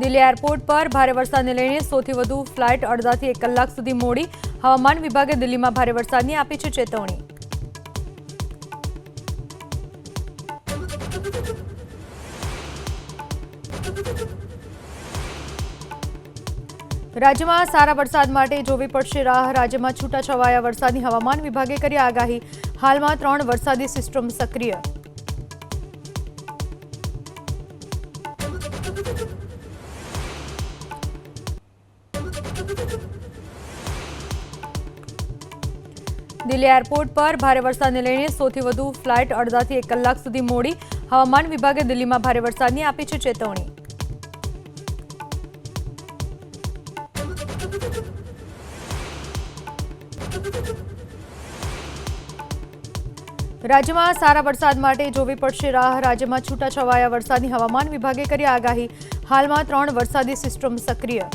Delhi airport પર ભારે વરસાદને લઈને સૌથી વધુ ફ્લાઇટ અડધાથી 1 કલાક સુધી મોડી। હવામાન વિભાગે દિલ્હીમાં ભારે વરસાદની આપી છે ચેતવણી। રાજ્યમાં સારા વરસાદ માટે જોવી પડશે રાહ। રાજ્યમાં છૂટાછવાયા વરસાદની હવામાન વિભાગે કરી આગાહી। હાલમાં 3 વરસાદી સિસ્ટમ સક્રિય। દિલ્હી એરપોર્ટ પર ભારે વરસાદને લઈને સૌથી વધુ ફ્લાઇટ અડધાથી 1 કલાક સુધી મોડી। હવામાન વિભાગે દિલ્હીમાં ભારે વરસાદની આપી છે ચેતવણી। રાજ્યમાં સારા વરસાદ માટે જોવી પડશે રાહ। રાજ્યમાં છૂટાછવાયા વરસાદની હવામાન વિભાગે કરી આગાહી। હાલમાં 3 વરસાદી સિસ્ટમ સક્રિય।